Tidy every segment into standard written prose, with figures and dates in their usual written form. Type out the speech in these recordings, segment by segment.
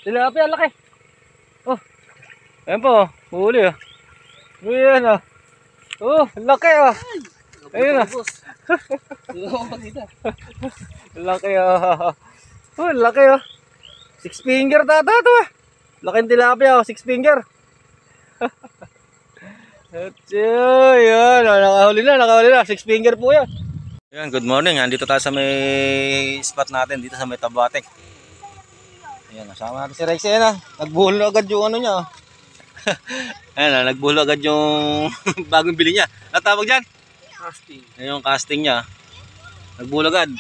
Tilapia, laki. Oh, ayan po, huli oh. Ayan oh. Oh, laki oh. Ayun oh. Laki oh. Oh, laki oh. Six finger tata to ah. Laking tilapia oh, six finger. At yun, nakahuli na, six finger po yan. Ayan, good morning. Andito tayo sa may spot natin, dito sa may Tabatek. Ayan, nasama natin si Rex. Ayan ah, nagbuhol na agad yung ano niya. Ayan ah, nagbuhol agad yung bagong bili niya. Natawag dyan? Casting. Ayan yung casting niya. Nagbuhol agad.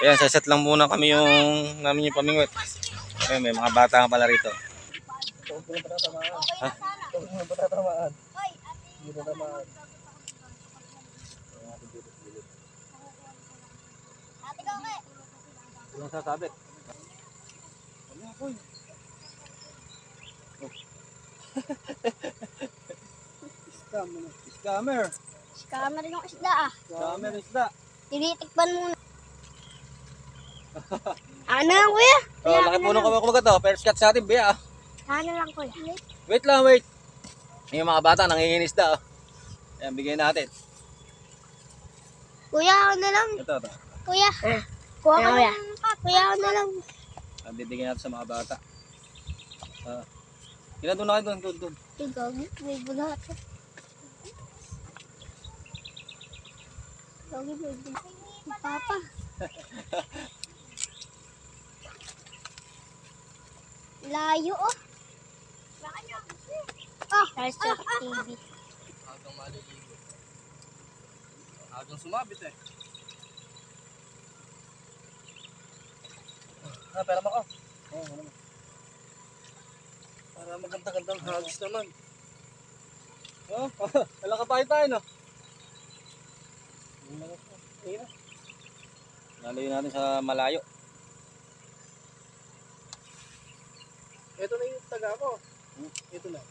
Ayan, saset lang muna kami namin yung pamingwit. Ayan, may mga bata nga pala rito. Huwag mo na patatamaan. Ha? Huwag mo na patatamaan. Hindi na tamaan. Yung sasabit. Wala ko eh. Scammer. Scammer yung isda ah. Scammer isda. Tinitikpan muna. Ano lang kuya? Oh, laki po nung kumagat to. First cut sa atin, biya. Ano lang kuya? Wait lang, wait. Yung mga bata nanginginis isda. Oh. Ayan, bigyan natin. Kuya, ako na lang. Ito. Kuya. Kuha ka kuya. Kuya, ako na lang. Bibigyan natin sa mga bata. Ilan doon na kayo doon. Ikaw, may bulat. Lagi may bulat. Papa. Layo oh. Hashtag TV. Hanggang maliligo. Hanggang sumabit eh. Pera mo ko. Oo, para maganda-gandang hagis naman. Oh, wala ka pa tayo, no? Lalayo natin sa malayo. Ito na yung taga ko. Ito na.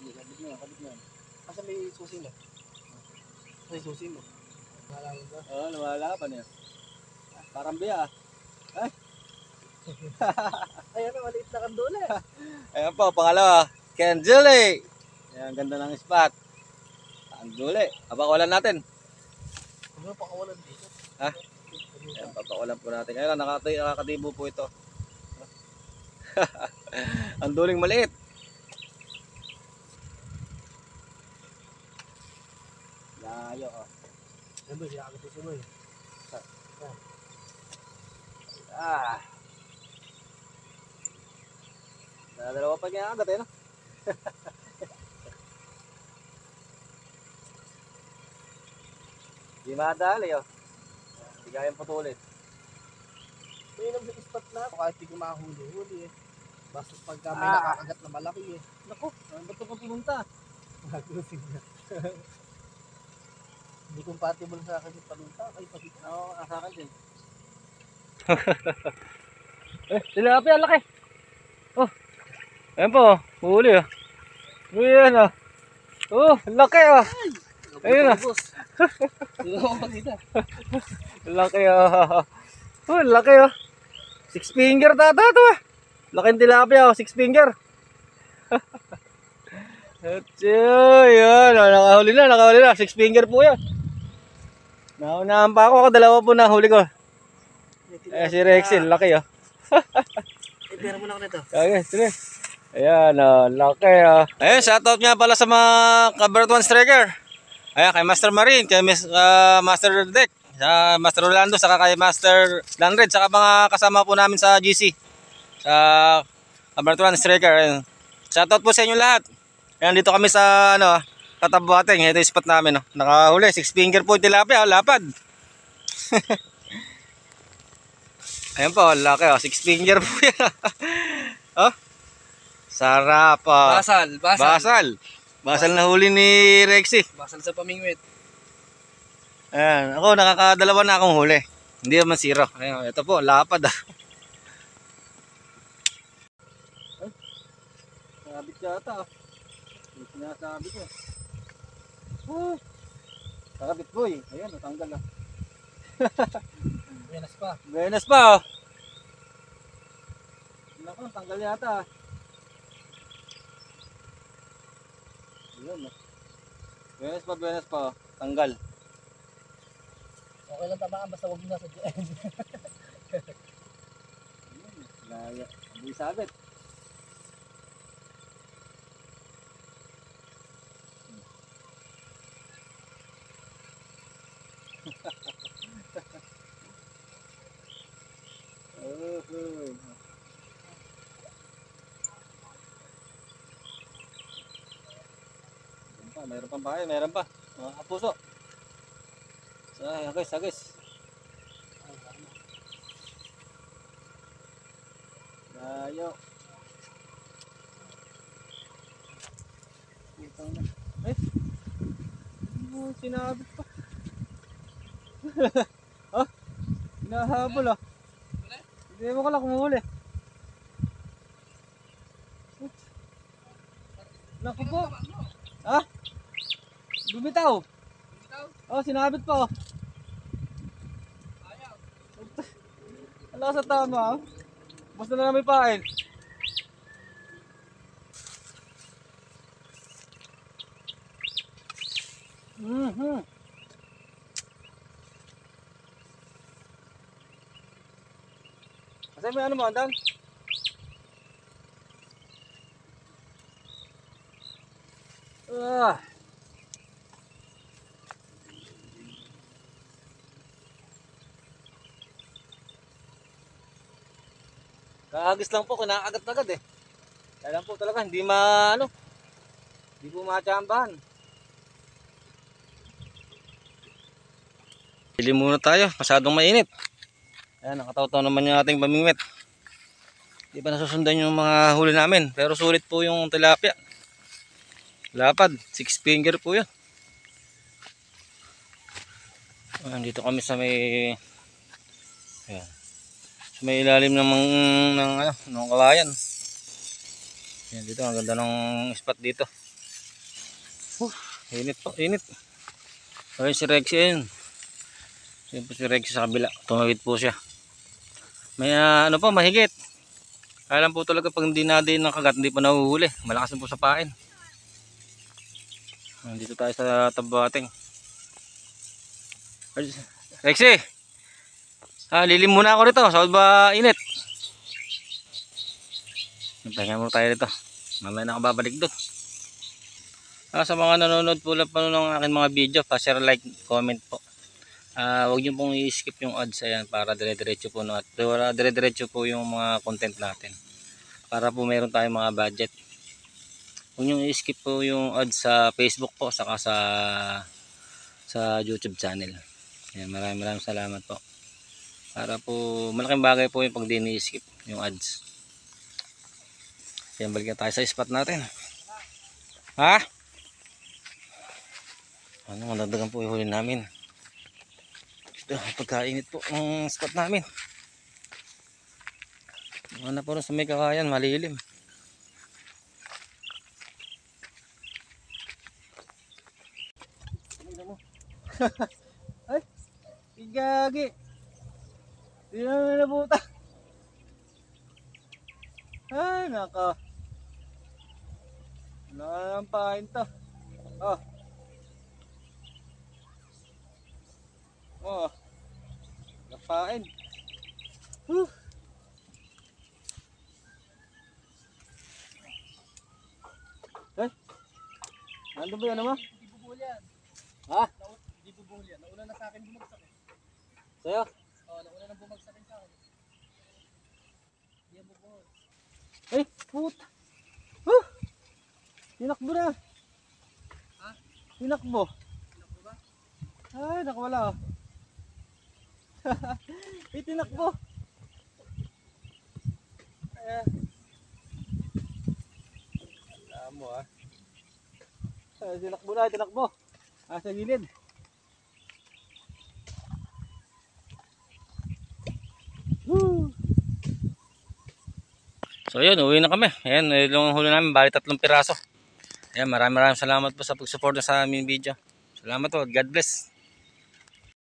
Kabit na. Asa may susi mo? May susi mo. Wala mo ba? Oo, nawala pa niya. Parang biya. Ay? Ayan na, maliit na kandula eh. Ayan po, pangalawa. Kendule. Ayan, ganda ng spot. Kendule. Papakawalan natin. Ano pakawalan dito? Ha? Ayan, papakawalan po natin. Ayan, nakakatibo po ito. Ang duling maliit. Layo oh. Yan ba, siya ako sa mo eh. Ah. Dalawa pa kaya agad eh, no? Di madali oh. Hindi kayang putulin. May nang spot na ako kahit di ko mahuli-huli eh. Basta pagka may nakakagat na malaki eh. Naku, ba't ko pumunta? Naglusing na. Hindi compatible sa akin yung palunta. Ay, pagkit na. Oo, sa akin din. Tilapia, laki. Oh, ayan po, huli oh. Ayan oh. Oh, laki oh. Ayun oh. Laki oh. Oh, laki oh. Six finger tata to ah. Laking tilapia oh, six finger. At yun, nakahuli na. Six finger po yan. Naunahan pa ako, dalawa po na huli ko. Si Rexin, laki oh. Pera mo na ako nito. Okay, sige. Ayan oh, laki oh. Ayun, shoutout nga pala sa mga Covered One Striker. Ayan, kay Master Marine, kay Master Deck, sa Master Rolando, saka kay Master Landred, saka mga kasama po namin sa GC. Sa Covered One Striker. Ayun. Shoutout po sa inyo lahat. Ayan, dito kami sa Tabatek. Ito yung spot namin. Oh. Nakahuli, six finger po yung tilapia. Oh, lapad. Ayan po, laki. Oh. Six finger po yan. Oh. Sarap. Oh. Basal na huli ni Rexy. Basal sa pamingwit. Ayan. Ako, nakakadalawa na akong huli. Hindi naman zero. Ayan, ito po, lapad. Ay, sabit yata. Yung sinasabi ko. Nakabit boy. Ayan, natanggal ah. Buenas pa. Buenas pa oh. Naku, tanggal yata. Ayun. Benes pa. Tanggal. Okay lang tamaan, basta huwag mo nasa dyan. Laya. Hindi sabit. Meron pang bahay, meron pa. Mga kapuso. Sagis. Layo. Putang na. Ay! Sinabit pa. Ah? Hinahabol ah. Hindi mo ko lang kumuli. Naku po. Ha? Bumitaw. Oh, sinabit pa oh. Ala sa tama oh. Basta na may pain. Kasi may ano mo, Andan? Ah. Kaagis lang po, kinakagat-agad eh. Kaya lang po talaga, hindi po matsambahan. Pili muna tayo, masyadong mainit. Ayan, nakataw-taw naman yung ating pamingwit. Di pa nasusundan yung mga huli namin, pero sulit po yung tilapia. Lapad, 6 finger po yun. Ayan, dito kami sa may... Ayan. Sa may ilalim ng kawayan. Ayan, dito, ang ganda ng spot dito. Init po, init. Ayan si Rexy, ayun. Siyempre si Rexy sa kabila, tumawid po siya. May ano po, mahigit. Alam po talaga pag hindi natin ng kagat, hindi pa nahuhuli. Malakas na po sa pain. Dito tayo sa tabating. Rexy! Lilim muna ako rito. Saan ba init? Pahinga muna tayo rito. Mamaya na ako babalik doon. Sa mga nanonood po lang ng aking mga video, pa-share, like, comment po. Huwag nyo pong i-skip yung ads, ayan, para dire-diretso po, dire-diretso po yung mga content natin. Para po meron tayong mga budget. Huwag nyo i-skip po yung ads sa Facebook po, saka sa YouTube channel. Ayan, maraming salamat po. Para po, malaking bagay po yung pag di ni-skip yung ads. Ayan, balik tayo sa spot natin. Ha? Ano, madagdagan po yung huli namin. Pagkainit po ng spot namin. Ano po sa may kakayan, malilim. Ay, igagi. Hindi na nabuta. Ay, naka. Nalampahin to. Oh. Oh. Napain. Eh? Ano ba yan naman? Hindi bubuhol yan. Ha? Hindi bubuhol yan. Nauna na sa akin bumagsak eh. Sa'yo? Oo, nauna na bumagsak sa akin. Hindi yan bubuhol. Ay, puta. Tinakbo na. Ha? Tinakbo. Tinakbo ba? Ay, nakawala. Tinakbo. Ayan. Alam mo ah. Tinakbo na, tinakbo. Sa gilid. Woo! So yun, uwi na kami. Ayan, yung huli namin, bali 3 piraso. Ayan, maraming salamat po sa pag-support sa aming video. Salamat po, God bless.